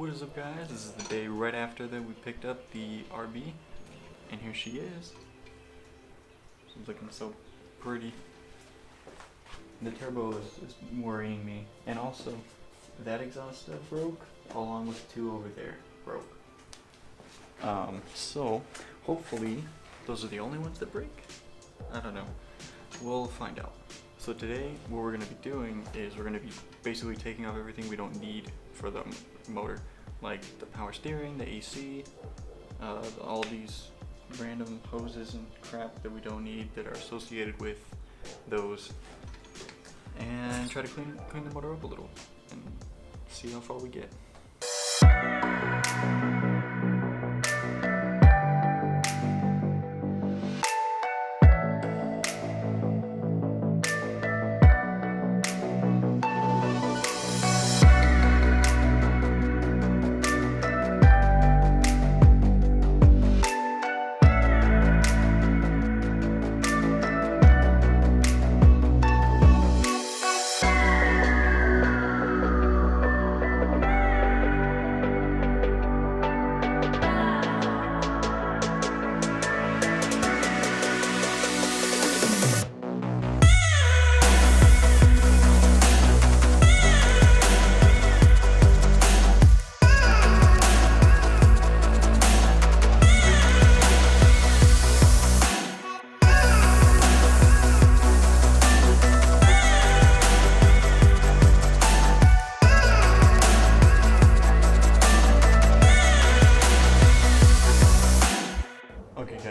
What is up, guys? This is the day right after that we picked up the RB, and here she is. She's looking so pretty. The turbo is worrying me, and also that exhaust broke, along with two over there broke. So hopefully those are the only ones that break. I don't know. We'll find out. So today, what we're going to be doing is we're going to be basically taking off everything we don't need for the motor, like the power steering, the AC, all these random hoses and crap that we don't need that are associated with those, and try to clean the motor up a little and see how far we get.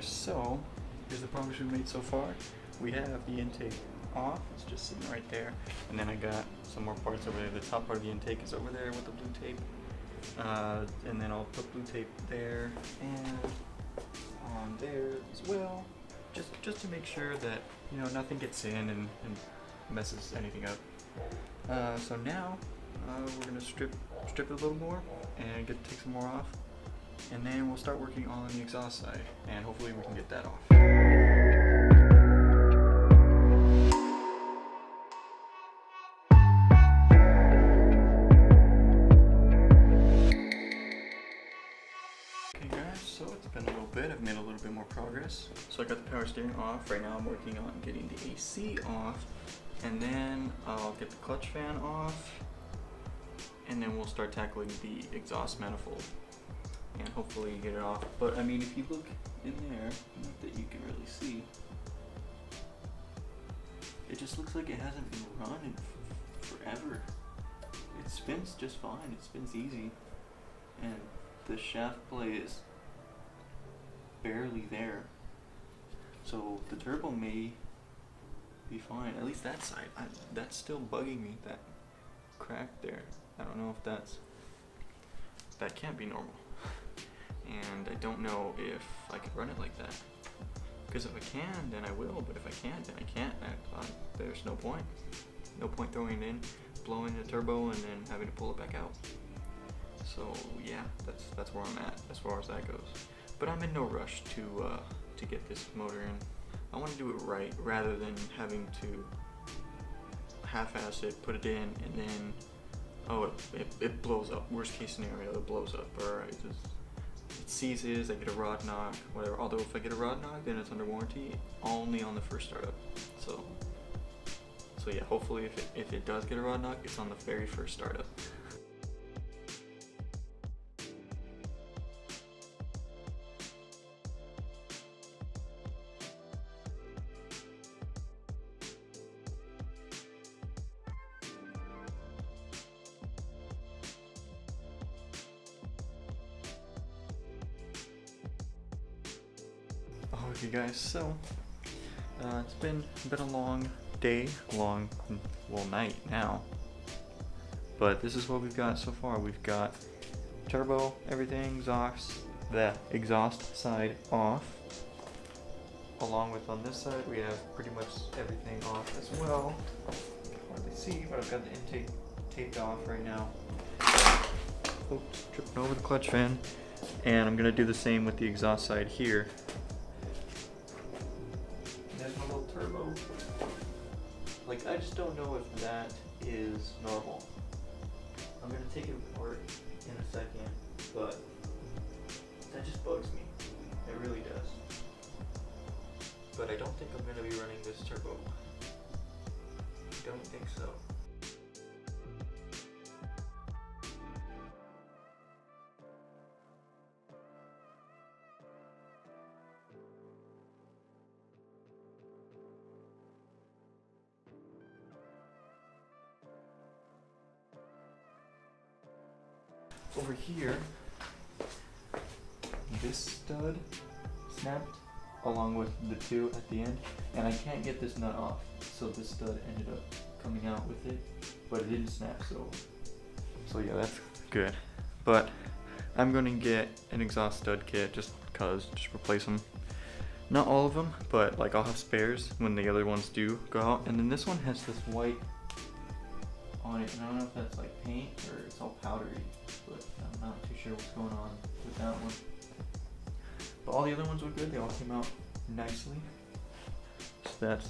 So here's the progress we've made so far. We have the intake off, it's just sitting right there, and then I got some more parts over there. The top part of the intake is over there with the blue tape, and then I'll put blue tape there and on there as well, just to make sure that, you know, nothing gets in and messes anything up. So now we're gonna strip it a little more and take some more off. And then we'll start working on the exhaust side, and hopefully we can get that off. Okay guys, so it's been a little bit. I've made a little bit more progress. So I got the power steering off. Right now I'm working on getting the AC off, and then I'll get the clutch fan off, and then we'll start tackling the exhaust manifold and hopefully get it off. But I mean, if you look in there, not that you can really see, it just looks like it hasn't been run in forever. It spins just fine, it spins easy, and the shaft play is barely there. So the turbo may be fine, at least that side. That's still bugging me, that crack there. I don't know if that can't be normal. And I don't know if I could run it like that. Because if I can, then I will, but if I can't, then I can't. There's no point. No point throwing it in, blowing the turbo, and then having to pull it back out. So yeah, that's where I'm at as far as that goes. But I'm in no rush to get this motor in. I want to do it right, rather than having to half-ass it, put it in, and then, oh, it blows up. Worst case scenario, it blows up, or it seizes, I get a rod knock, whatever. Although if I get a rod knock, then it's under warranty, only on the first startup. So yeah, hopefully if it does get a rod knock, it's on the very first startup. Okay guys, so it's been a long day, night now, but this is what we've got so far. We've got turbo, everything, the exhaust side off, along with on this side we have pretty much everything off as well. Hardly see, but I've got the intake taped off right now. Oops, tripping over the clutch fan, and I'm gonna do the same with the exhaust side here. Turbo. Like, I just don't know if that is normal. I'm gonna take it apart in a second but that just bugs me. It really does. But I don't think I'm going to be running this turbo. Don't think so. Over here, this stud snapped along with the two at the end, and I can't get this nut off, so this stud ended up coming out with it, but it didn't snap, so yeah, that's good. But I'm gonna get an exhaust stud kit just replace them. Not all of them, but like I'll have spares when the other ones do go out. And then this one has this white on it, and I don't know if that's like paint or it's all powdery, but I'm not too sure what's going on with that one. But all the other ones were good, they all came out nicely, so that's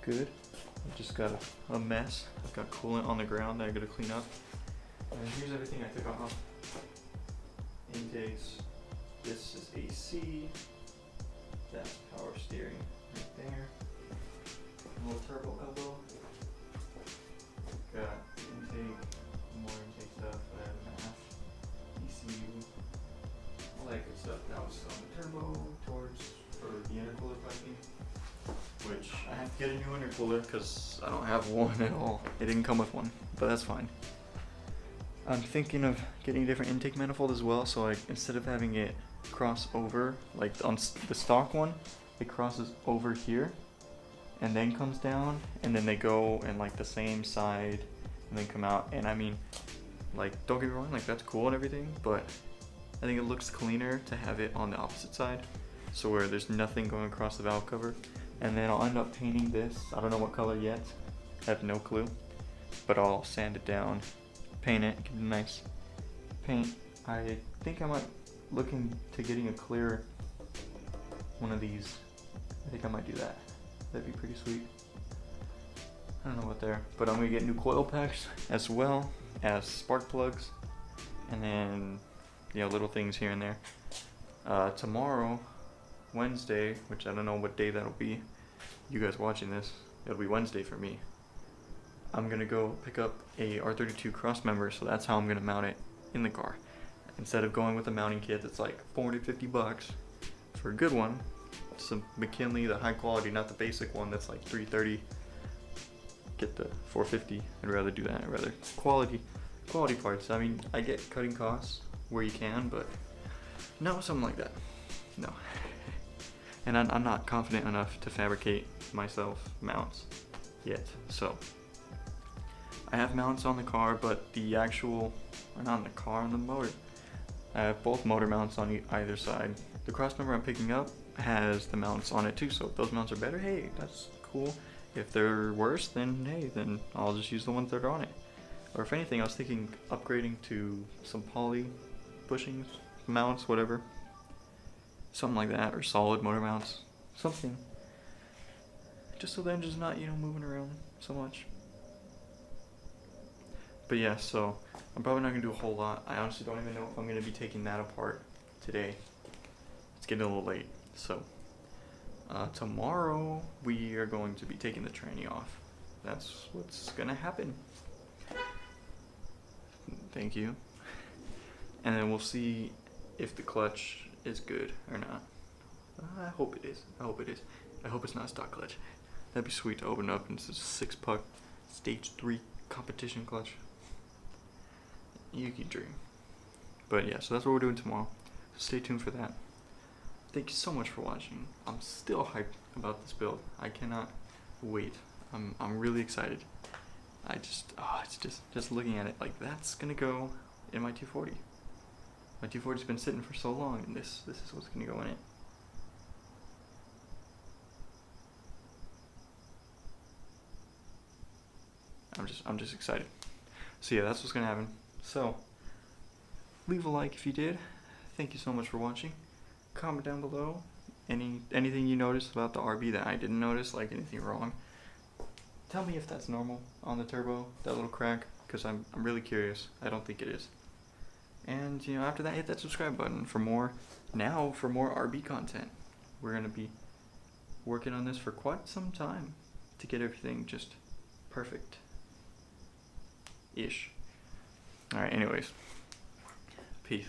good. I just got a mess. I've got coolant on the ground that I gotta clean up. And here's everything I took off. Intakes, this is AC, that's power steering right there. A little turbo elbow. Got intake, more intake stuff, math, ECU, all that good stuff. That was on the turbo, torch for the intercooler piping, which I have to get a new intercooler because I don't have one at all. It didn't come with one, but that's fine. I'm thinking of getting a different intake manifold as well, so like instead of having it cross over, like on the stock one, it crosses over here and then comes down, and then they go in like the same side and then come out. And I mean, like, don't get me wrong, like that's cool and everything, but I think it looks cleaner to have it on the opposite side, so where there's nothing going across the valve cover. And then I'll end up painting this. I don't know what color yet, I have no clue, but I'll sand it down, paint it, give it a nice paint. I think I might look into getting a clear one of these. I think I might do that. That'd be pretty sweet. I don't know what there, but I'm gonna get new coil packs as well as spark plugs, and then little things here and there. Tomorrow, Wednesday, which I don't know what day that'll be, you guys watching this, it'll be Wednesday for me. I'm gonna go pick up a R32 cross member, so that's how I'm gonna mount it in the car. Instead of going with a mounting kit that's like $450 for a good one, some McKinley, the high quality, not the basic one that's like $330. Get the $450. I'd rather do that. I'd rather quality parts. I mean, I get cutting costs where you can, but no, something like that. No. And I'm not confident enough to fabricate myself mounts yet. So I have mounts on the car, but the actual, or not on the car, on the motor. I have both motor mounts on either side. The cross member I'm picking up has the mounts on it too, so if those mounts are better, hey, that's cool. If they're worse, then hey, then I'll just use the ones that are on it. Or if anything, I was thinking upgrading to some poly bushings, mounts, whatever. Something like that, or solid motor mounts, something. Just so the engine's not, moving around so much. But yeah, so I'm probably not gonna do a whole lot. I honestly don't even know if I'm gonna be taking that apart today. It's getting a little late. So tomorrow we are going to be taking the tranny off. That's what's gonna happen. Thank you. And then we'll see if the clutch is good or not. I hope it is. I hope it is. I hope it's not a stock clutch. That'd be sweet to open up and it's a 6-puck stage 3 competition clutch. You can dream. But yeah, so that's what we're doing tomorrow. So stay tuned for that. Thank you so much for watching. I'm still hyped about this build. I cannot wait. I'm really excited. It's just looking at it, like that's gonna go in my 240. My 240's been sitting for so long, and this is what's gonna go in it. I'm just excited. So yeah, that's what's gonna happen. So leave a like if you did. Thank you so much for watching. Comment down below anything you noticed about the RB that I didn't notice, like anything wrong. Tell me if that's normal on the turbo, that little crack, because I'm really curious. I don't think it is. And you know, after that, hit that subscribe button for more. Now for more RB content. We're gonna be working on this for quite some time to get everything just perfect-ish. All right. Anyways, peace.